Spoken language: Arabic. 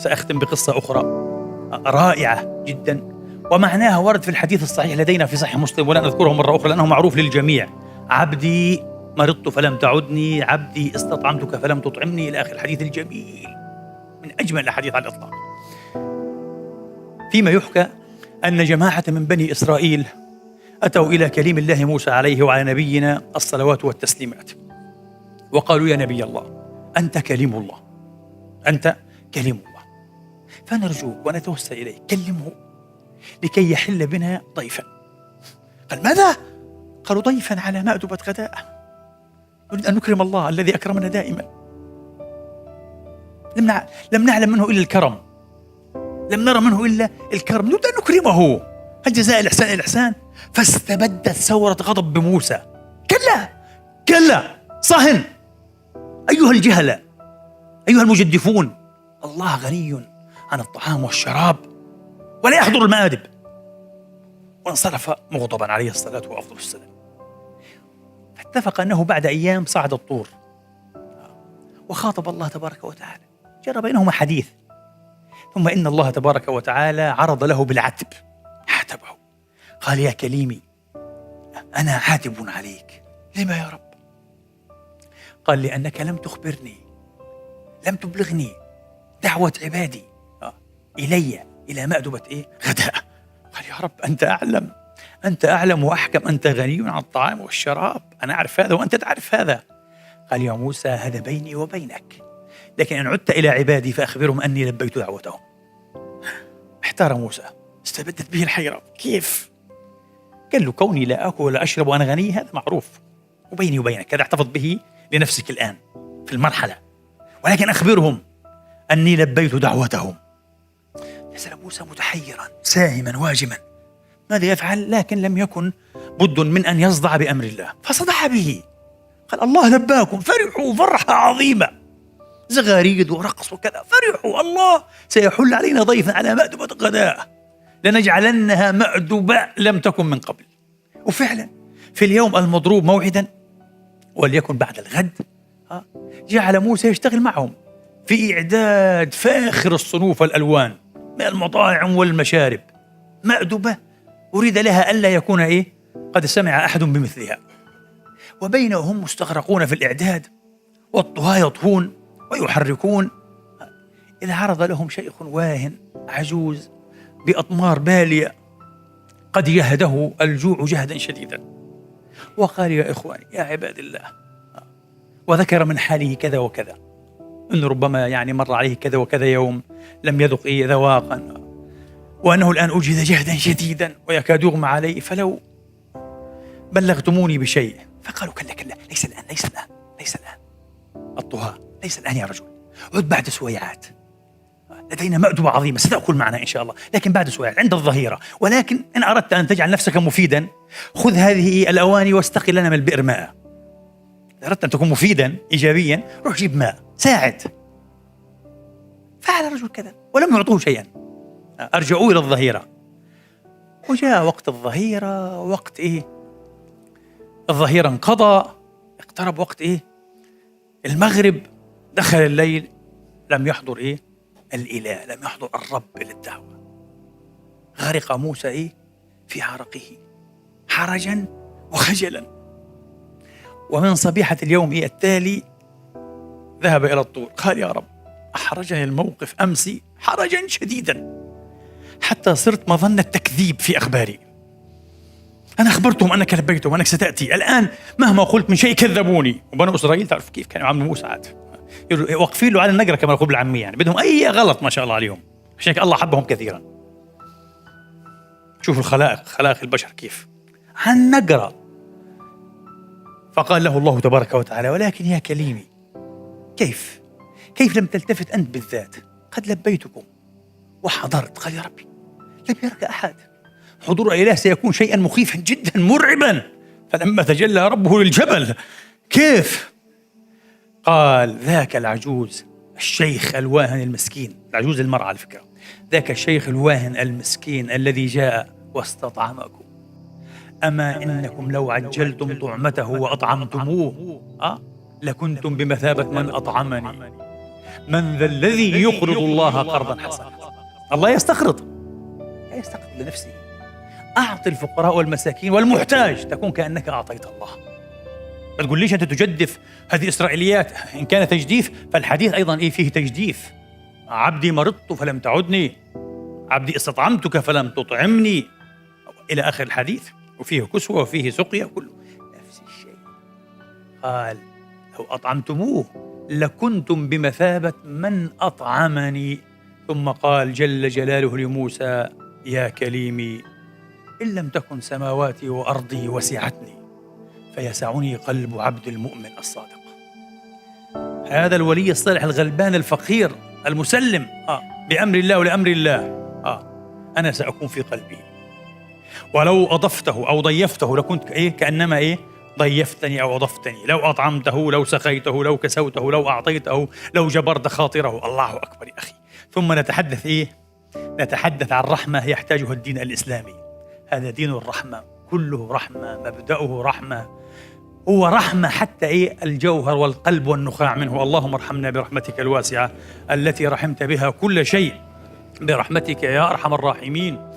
سأختم بقصة أخرى رائعة جدا، ومعناها ورد في الحديث الصحيح لدينا في صحيح مسلم، ولن أذكره مرة أخرى لأنه معروف للجميع. عبدي مرضت فلم تعدني، عبدي استطعمتك فلم تطعمني، إلى آخر الحديث الجميل من أجمل الأحاديث على الإطلاق. فيما يحكى أن جماعة من بني إسرائيل أتوا إلى كليم الله موسى عليه وعلى نبينا الصلوات والتسليمات، وقالوا: يا نبي الله، أنت كليم الله، أنت كليم الله، فنرجوك ونتوسل إليك كلمه لكي يحل بنا ضيفا. قال: ماذا؟ قالوا: ضيفا على مأدبة غداء، نريد أن نكرم الله الذي أكرمنا دائما، لم نعلم منه إلا الكرم، لم نرى منه إلا الكرم، نريد أن نكرمه، هل جزاء الإحسان الإحسان؟ فاستبدت ثورة غضب بموسى: كلا كلا، صهن، أيها الجهلة، أيها المجدفون، الله غني عن الطعام والشراب ولا يحضر المآدب. وانصرف مغضبا عليه الصلاة وأفضل السلام. فاتفق أنه بعد أيام صعد الطور وخاطب الله تبارك وتعالى، جرى بينهما حديث، ثم إن الله تبارك وتعالى عرض له بالعتب، عاتبه، قال: يا كليمي، أنا عاتب عليك. لما يا رب؟ قال: لأنك لم تخبرني، لم تبلغني دعوة عبادي إلى مأدبة غداء. قال: يا رب، أنت أعلم وأحكم، أنت غني عن الطعام والشراب، أنا أعرف هذا وأنت تعرف هذا. قال: يا موسى، هذا بيني وبينك، لكن إن عدت إلى عبادي فأخبرهم أني لبيت دعوتهم. احتار موسى، استبدت به الحيرة، كيف؟ قال له: كوني لا أكل ولا أشرب وأنا غني هذا معروف، وبيني وبينك هذا احتفظ به لنفسك الآن في المرحلة، ولكن أخبرهم أني لبيت دعوتهم. نزل موسى متحيرا ساهما واجما، ماذا يفعل؟ لكن لم يكن بد من أن يصدع بأمر الله، فصدع به، قال: الله لباكم. فرحوا فرحة عظيمة، زغاريد ورقص وكذا، فرحوا، الله سيحل علينا ضيفا على مأدبة غداء، لنجعلنها مأدبة لم تكن من قبل. وفعلا في اليوم المضروب موعدا، وليكن بعد الغد، جعل موسى يشتغل معهم في إعداد فاخر الصنوف والألوان من المطاعم والمشارب، مأدبة أريد لها ألا يكون قد سمع أحد بمثلها. وبينهم مستغرقون في الإعداد، والطهاة يطهون ويحركون، إذا عرض لهم شيخ واهن عجوز بأطمار بالية، قد جهده الجوع جهدا شديدا، وقال: يا إخواني، يا عباد الله، وذكر من حاله كذا وكذا، إنه ربما مر عليه كذا وكذا يوم لم يذق ذواقا، وأنه الآن أجهد جهدا شديدا ويكاد يغمى عليه، فلو بلغتموني بشيء. فقالوا: كلا كلا، ليس الآن، ليس الآن، ليس الآن. الطهاة: ليس الآن يا رجل، عد بعد سويعات، لدينا مأدبة عظيمة ستأكل معنا إن شاء الله، لكن بعد سويعات عند الظهيرة. ولكن إن أردت أن تجعل نفسك مفيدا، خذ هذه الأواني واستقي لنا من البئر ماء. إذا أردت أن تكون مفيدا إيجابيا، روح جيب ماء، ساعد. فعل الرجل كذا ولم يعطوه شيئا، أرجعوه إلى الظهيرة. وجاء وقت الظهيرة، وقت الظهيرة انقضى، اقترب وقت المغرب، دخل الليل، لم يحضر الإله، لم يحضر الرب إلى الدعوة. غرق موسى في عرقه حرجا وخجلا. ومن صبيحة اليوم التالي ذهب إلى الطور، قال: يا رب، أحرجني الموقف أمس حرجا شديدا، حتى صرت مظنة تكذيب في أخباري. أنا أخبرتهم أنك لبيتهم وأنك ستأتي، الآن مهما قلت من شيء كذبوني. وبنو إسرائيل تعرف كيف كانوا يعاملوا موسى، عاد واقفين له على النقرة كما يقول بالعامية، بدهم أي غلط ما شاء الله عليهم، عشان الله حبهم كثيرا. شوفوا خلائق البشر كيف عن النقرة. فقال له الله تبارك وتعالى: ولكن يا كليمي، كيف لم تلتفت أنت بالذات؟ قد لبيتكم وحضرت. قال: يا ربي، لم يرك أحد، حضور الإله سيكون شيئا مخيفا جدا مرعبا. فلما تجلى ربه للجبل، كيف؟ قال: ذاك العجوز الشيخ الواهن المسكين، العجوز المرأة على فكرة، ذاك الشيخ الواهن المسكين الذي جاء واستطعمكم، أما إنكم لو عجلتم طعمته وأطعمتموه لكنتم بمثابة من أطعمني. من ذا الذي يقرض الله قرضا حسنا. الله يستقرض، لا يستقرض لنفسه. أعطي الفقراء والمساكين والمحتاج تكون كأنك أعطيت الله. ما تقوليش أنت تجدف، هذه إسرائيليات. إن كان تجديف فالحديث أيضا فيه تجديف. عبدي مرضت فلم تعدني، عبدي استطعمتك فلم تطعمني، إلى آخر الحديث. وفيه كسوة وفيه سقيا، كله نفس الشيء. قال لو أطعمتموه لكنتم بمثابة من أطعمني. ثم قال جل جلاله لموسى يا كليمي إن لم تكن سماواتي وأرضي وسعتني فيسعني قلب عبد المؤمن الصادق. هذا الولي الصالح الغلبان الفقير المسلم بأمر الله ولأمر الله، أنا سأكون في قلبه. ولو أضفته أو ضيفته لكنت كأنما ضيفتني أو أضفتني. لو أطعمته، لو سقيته، لو كسوته، لو أعطيته، لو جبرت خاطره. الله أكبر يا أخي. ثم نتحدث نتحدث عن رحمة يحتاجها الدين الإسلامي. هذا دين الرحمة، كله رحمة، مبدأه رحمة، هو رحمة حتى الجوهر والقلب والنخاع منه. اللهم ارحمنا برحمتك الواسعة التي رحمت بها كل شيء، برحمتك يا أرحم الراحمين.